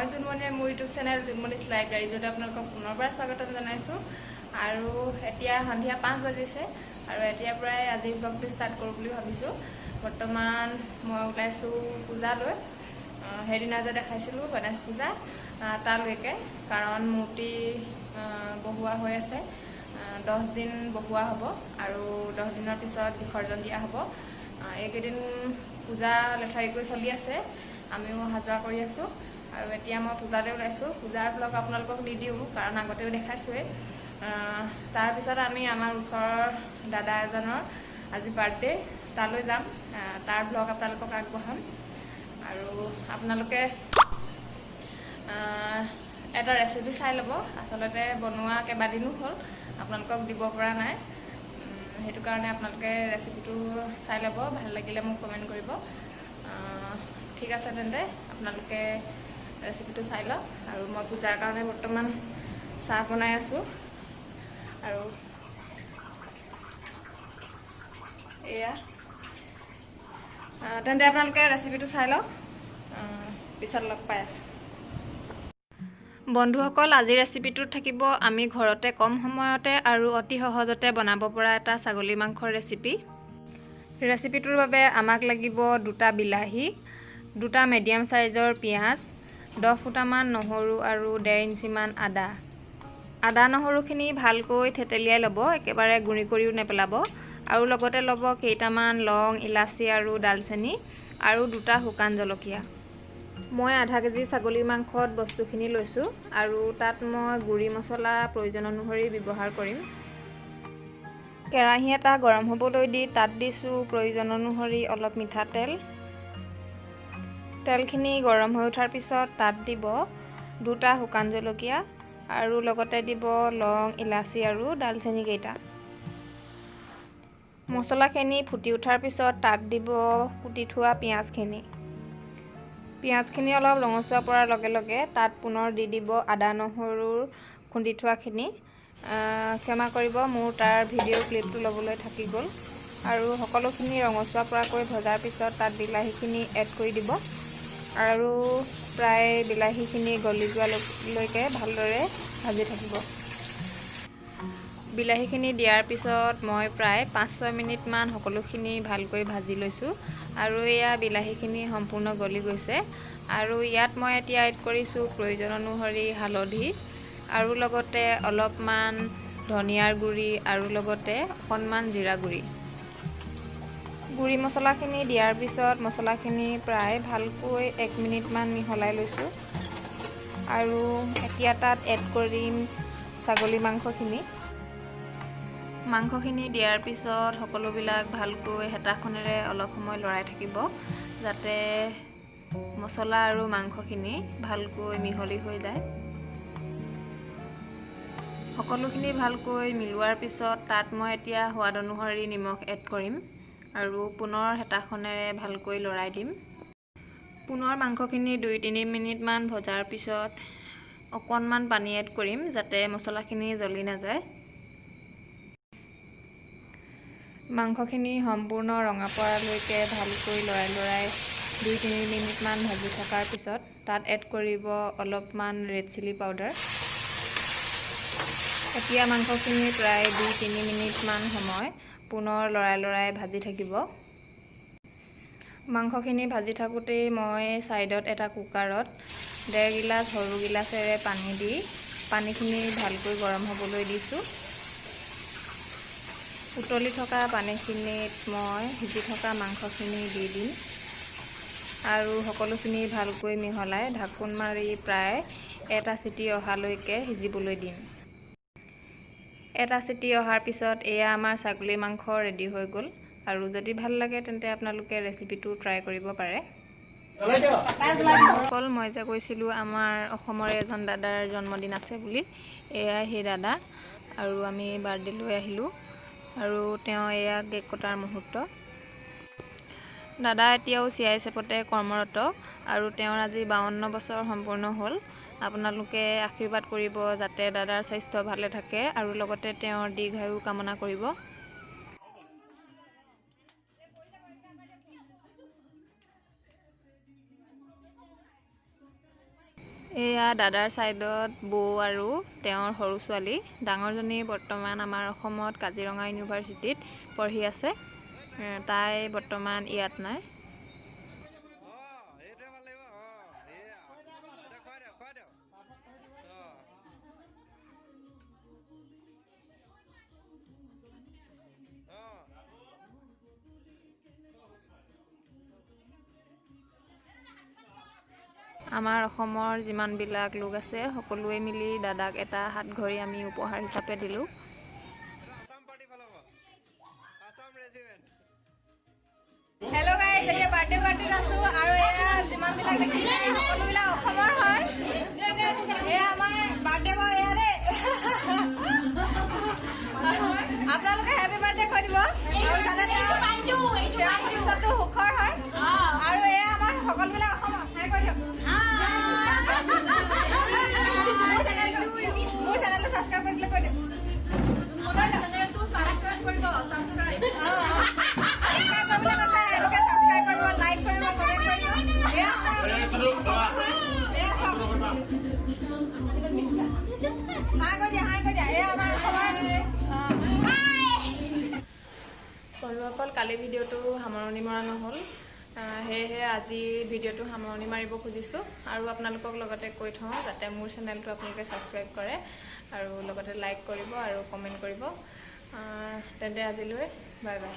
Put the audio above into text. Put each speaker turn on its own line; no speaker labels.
মই জুনমণিয়ে মোৰ YouTube channel জুনমণিজ live ডায়েৰীজত আপোনালোকক পুনৰবাৰ স্বাগতম জনাইছোঁ। আৰু এতিয়া সন্ধিয়া 5 বাজিছে আৰু এতিয়াৰ পৰাই আজিৰ ব্লগটো ষ্টাৰ্ট কৰোঁ বুলি ভাবিছোঁ। বৰ্তমান মই ওলাইছোঁ পূজালৈ, সেইদিনা যে দেখাইছিলোঁ গণেশ পূজা তালৈকে, কাৰণ মূৰ্তি বহোৱা হৈ আছে। 10 দিন বহোৱা হ'ব আৰু 10 দিনৰ পিছত বিসৰ্জন দিয়া হ'ব। এইকেইদিন পূজা লেঠাৰিকৈ চলি আছে, আমিও অহা যোৱা কৰি আছোঁ। আৰু এতিয়া মই পূজালৈ ওলাইছোঁ। পূজাৰ ব্লগ আপোনালোকক নিদিওঁ কাৰণ আগতেও দেখাইছোঁৱেই। তাৰপিছত আমি আমাৰ ওচৰৰ দাদা এজনৰ আজি বাৰ্থডে, তালৈ যাম। তাৰ ব্লগ আপোনালোকক আগবঢ়াম। আৰু আপোনালোকে এটা ৰেচিপি চাই ল'ব। আচলতে বনোৱা কেইবাদিনো হ'ল, আপোনালোকক দিব পৰা নাই। সেইটো কাৰণে আপোনালোকে ৰেচিপিটো চাই ল'ব, ভাল লাগিলে মোক কমেণ্ট কৰিব। ঠিক আছে তেন্তে আপোনালোকে ৰেচিপিটো চাই লওক। আৰু মই পূজাৰ কাৰণে বৰ্তমান চাহ বনাই আছোঁ। আৰু এয়া তেন্তে আপোনালোকে ৰেচিপিটো চাই লওক, পিছত লগ পাই আছোঁ। বন্ধুসকল, আজিৰ ৰেচিপিটোত থাকিব আমি ঘৰতে কম সময়তে আৰু অতি সহজতে বনাব পৰা এটা ছাগলী মাংসৰ ৰেচিপি। ৰেচিপিটোৰ বাবে আমাক লাগিব 2টা বিলাহী, 2টা মিডিয়াম চাইজৰ পিঁয়াজ, 10 ফুটামান নহৰু আৰু 1.5 ইঞ্চিমান আদা। আদা নহৰুখিনি ভালকৈ থেতেলিয়াই ল'ব, একেবাৰে গুড়ি কৰিও নেপেলাব। আৰু লগতে ল'ব কেইটামান লং, ইলাচি আৰু ডালচেনি আৰু 2টা শুকান জলকীয়া। মই আধা কেজি ছাগলী মাংসত বস্তুখিনি লৈছোঁ আৰু তাত মই গুড়ি মছলা প্ৰয়োজন অনুসৰি ব্যৱহাৰ কৰিম। কেৰাহী এটা গৰম হ'বলৈ দি তাত দিছোঁ প্ৰয়োজন অনুসৰি অলপ মিঠাতেল। তেলখিনি গৰম হৈ উঠাৰ পিছত তাত দিব 2টা শুকান জলকীয়া আৰু লগতে দিব লং, ইলাচি আৰু ডালচেনি কেইটা। মছলাখিনি ফুটি উঠাৰ পিছত তাত দিব কুটি থোৱা পিঁয়াজখিনি। পিঁয়াজখিনি অলপ ৰঙচুৱা পৰাৰ লগে লগে তাত পুনৰ দি দিব আদা নহৰুৰ খুন্দি থোৱাখিনি। ক্ষমা কৰিব, মোৰ তাৰ ভিডিঅ' ক্লিপটো ল'বলৈ থাকি গ'ল। আৰু সকলোখিনি ৰঙচুৱা পৰাকৈ ভজাৰ পিছত তাত বিলাহীখিনি এড কৰি দিব আৰু প্ৰায় বিলাহীখিনি গলি যোৱালৈকে ভালদৰে ভাজি থাকিব। বিলাহীখিনি দিয়াৰ পিছত মই প্ৰায় 5-6 মিনিটমান সকলোখিনি ভালকৈ ভাজি লৈছোঁ আৰু এয়া বিলাহীখিনি সম্পূৰ্ণ গলি গৈছে। আৰু ইয়াত মই এতিয়া এড কৰিছোঁ প্ৰয়োজন অনুসৰি হালধি আৰু লগতে অলপমান ধনিয়াৰ গুড়ি আৰু লগতে অকণমান জিৰা গুড়ি। গুড়ি মছলাখিনি দিয়াৰ পিছত মছলাখিনি প্ৰায় ভালকৈ 1 মিনিটমান মিহলাই লৈছোঁ। আৰু এতিয়া তাত এড কৰিম ছাগলী মাংসখিনি। মাংসখিনি দিয়াৰ পিছত সকলোবিলাক ভালকৈ হেতাখনেৰে অলপ সময় লৰাই থাকিব, যাতে মছলা আৰু মাংসখিনি ভালকৈ মিহলি হৈ যায়। সকলোখিনি ভালকৈ মিলোৱাৰ পিছত তাত মই এতিয়া সোৱাদ অনুসৰি নিমখ এড কৰিম আৰু পুনৰ হেতাখনেৰে ভালকৈ লৰাই দিম। পুনৰ মাংসখিনি 2-3 মিনিটমান ভজাৰ পিছত অকণমান পানী এড কৰিম, যাতে মছলাখিনি জ্বলি নাযায়। মাংসখিনি সম্পূৰ্ণ ৰঙা পৰালৈকে ভালকৈ লৰাই 2-3 মিনিটমান ভাজি থকাৰ পিছত তাত এড কৰিব অলপমান ৰেড চিলি পাউডাৰ। এতিয়া মাংসখিনি প্ৰায় 2-3 মিনিটমান সময় পুনৰ লৰাই ভাজি থাকিব। মাংসখিনি ভাজি থাকোঁতেই মই ছাইডত এটা কুকাৰত 1.5 গিলাচ সৰু গিলাচেৰে পানী দি পানীখিনি ভালকৈ গৰম হ'বলৈ দিছোঁ। উতলি থকা পানীখিনিত মই সিজি থকা মাংসখিনি দি দিম আৰু সকলোখিনি ভালকৈ মিহলাই ঢাকোন মাৰি প্ৰায় 1টা চিটি অহালৈকে সিজিবলৈ দিম। 1টা চিটি অহাৰ পিছত এয়া আমাৰ ছাগলী মাংস ৰেডি হৈ গ'ল। আৰু যদি ভাল লাগে তেন্তে আপোনালোকে ৰেচিপিটো ট্ৰাই কৰিব পাৰে। অকল মই যে কৈছিলোঁ আমাৰ অসমৰে এজন দাদাৰ জন্মদিন আছে বুলি, এয়াই সেই দাদা। আৰু আমি বাৰ্থডে' আহিলোঁ আৰু তেওঁ এয়া কেক কটাৰ মুহূৰ্ত। দাদা এতিয়াও CISFতে কৰ্মৰত আৰু তেওঁৰ আজি 52 বছৰ সম্পূৰ্ণ হ'ল। আপোনালোকে আশীৰ্বাদ কৰিব যাতে দাদাৰ স্বাস্থ্য ভালে থাকে আৰু লগতে তেওঁৰ দীৰ্ঘায়ু কামনা কৰিব। এয়া দাদাৰ ছাইডত বৌ আৰু তেওঁৰ সৰু ছোৱালী। ডাঙৰজনী বৰ্তমান আমাৰ অসমত কাজিৰঙা ইউনিভাৰ্চিটিত পঢ়ি আছে। তাই বৰ্তমান ইয়াত নাই। আমাৰ অসমৰ যিমানবিলাক লোক আছে সকলোৱে মিলি দাদাক এটা হাতঘড়ী আমি উপহাৰ হিচাপে দিলোঁ। হেল্ল' গাইজ, এতিয়া বাৰ্থডে পাৰ্টিত আছো আৰু এয়া যিমানবিলাক দেখিছে সকলোবিলাক অসমৰ হয়। এয়া আমাৰ বাৰ্থডে বয় এয়া দেই। আপোনালোকে হেপী বাৰ্থডে কৈ দিব আৰু যাতে ভৱিষ্যতটো সুখৰ হয়। আৰু এয়া আমাৰ সকলোবিলাক অসমৰ হাই কৈ দিয়ক। মোৰ চেনেলটো ছাবস্ক্ৰাইব কৰি দিলে কৈ দিয়ক। বন্ধুসকল, কালি ভিডিঅ'টো সামৰণি মৰা নহ'ল, সেয়েহে আজি ভিডিঅ'টো সামৰণি মাৰিব খুজিছোঁ আৰু আপোনালোকক লগতে কৈ থওঁ যাতে মোৰ চেনেলটো আপোনালোকে ছাবস্ক্ৰাইব কৰে আৰু লগতে লাইক কৰিব আৰু কমেণ্ট কৰিব। তেন্তে আজিলৈ বাই বাই।